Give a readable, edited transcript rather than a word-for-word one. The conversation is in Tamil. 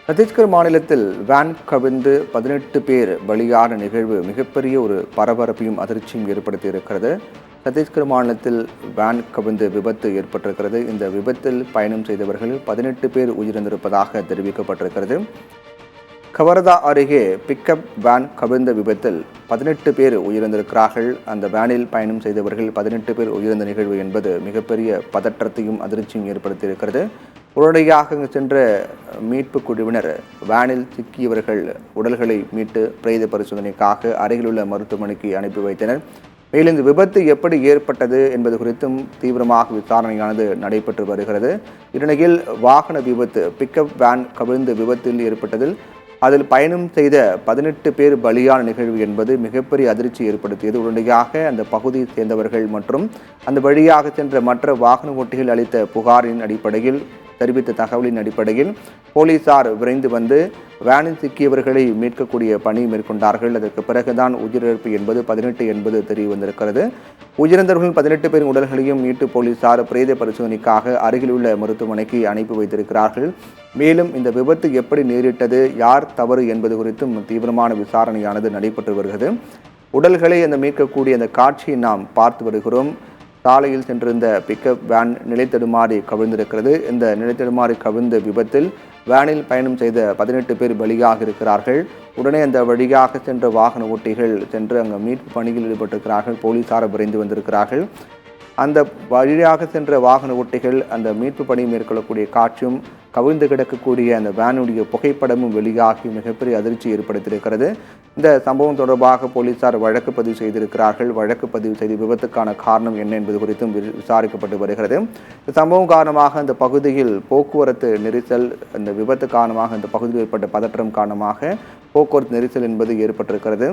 சத்தீஸ்கர் மாநிலத்தில் வேன் கவிழ்ந்து 18 பேர் பலியான நிகழ்வு மிகப்பெரிய ஒரு பரபரப்பையும் அதிர்ச்சியும் ஏற்படுத்தியிருக்கிறது. சத்தீஸ்கர் மாநிலத்தில் வேன் கவிழ்ந்து விபத்து ஏற்பட்டிருக்கிறது. இந்த விபத்தில் பயணம் செய்தவர்கள் 18 பேர் உயிரிழந்திருப்பதாக தெரிவிக்கப்பட்டிருக்கிறது. கவர்தா அருகே பிக்கப் வேன் கவிழ்ந்த விபத்தில் 18 பேர் உயிரிழந்திருக்கிறார்கள். அந்த வேனில் பயணம் செய்தவர்கள் 18 பேர் உயிரிழந்த நிகழ்வு என்பது மிகப்பெரிய பதற்றத்தையும் அதிர்ச்சியும் ஏற்படுத்தியிருக்கிறது. உடனடியாக சென்ற மீட்பு குழுவினர் வேனில் சிக்கியவர்கள் உடல்களை மீட்டு பிரேத பரிசோதனைக்காக அருகிலுள்ள மருத்துவமனைக்கு அனுப்பி வைத்தனர். மேலும் இந்த விபத்து எப்படி ஏற்பட்டது என்பது குறித்தும் தீவிரமாக விசாரணையானது நடைபெற்று வருகிறது. இந்நிலையில் வாகன விபத்து பிக்கப் வேன் கவிழ்ந்த விபத்தில் ஏற்பட்டதில் அதில் பயணம் செய்த 18 பேர் பலியான நிகழ்வு என்பது மிகப்பெரிய அதிர்ச்சி ஏற்படுத்தியது. உடனடியாக அந்த பகுதியை சேர்ந்தவர்கள் மற்றும் அந்த வழியாக சென்ற மற்ற வாகன ஓட்டிகள் அளித்த புகாரின் அடிப்படையில் தெரிவித்த தகவலின் அடிப்படையில் போலீசார் விரைந்து வந்து வேனில் சிக்கியவர்களை மீட்கக்கூடிய பணி மேற்கொண்டார்கள். அதற்கு பிறகுதான் உயிரிழப்பு என்பது 18 என்பது தெரிய வந்திருக்கிறது. உயிரிழந்தவர்கள் 18 பேரின் உடல்களையும் மீட்டு போலீசார் பிரேத பரிசோதனைக்காக அருகிலுள்ள மருத்துவமனைக்கு அனுப்பி வைத்திருக்கிறார்கள். மேலும் இந்த விபத்து எப்படி நேரிட்டது, யார் தவறு என்பது குறித்தும் தீவிரமான விசாரணையானது நடைபெற்று வருகிறது. உடல்களை மீட்கக்கூடிய அந்த காட்சியை நாம் பார்த்து வருகிறோம். சாலையில் சென்றிருந்த பிக்கப் வேன் நிலைத்தடுமாறி கவிழ்ந்திருக்கிறது. இந்த நிலைத்தடுமாறி கவிழ்ந்த விபத்தில் வேனில் பயணம் செய்த 18 பேர் பலியாக இருக்கிறார்கள். உடனே அந்த வழியாக சென்ற வாகன ஓட்டிகள் சென்று அங்கே மீட்பு பணியில் ஈடுபட்டிருக்கிறார்கள். போலீசார் விரைந்து வந்திருக்கிறார்கள். அந்த வழியாக சென்ற வாகன ஓட்டிகள் அந்த மீட்பு பணி மேற்கொள்ளக்கூடிய காட்சியும் கவிழ்ந்து கிடக்கக்கூடிய அந்த வேனுடைய புகைப்படமும் வெளியாகி மிகப்பெரிய அதிர்ச்சி ஏற்படுத்தியிருக்கிறது. இந்த சம்பவம் தொடர்பாக போலீசார் வழக்கு பதிவு செய்திருக்கிறார்கள். வழக்கு பதிவு செய்து விபத்துக்கான காரணம் என்ன என்பது குறித்தும் விசாரிக்கப்பட்டு வருகிறது. இந்த சம்பவம் காரணமாக அந்த பகுதியில் போக்குவரத்து நெரிசல், அந்த விபத்து காரணமாக அந்த பகுதியில் ஏற்பட்ட பதற்றம் காரணமாக போக்குவரத்து நெரிசல் என்பது ஏற்பட்டிருக்கிறது.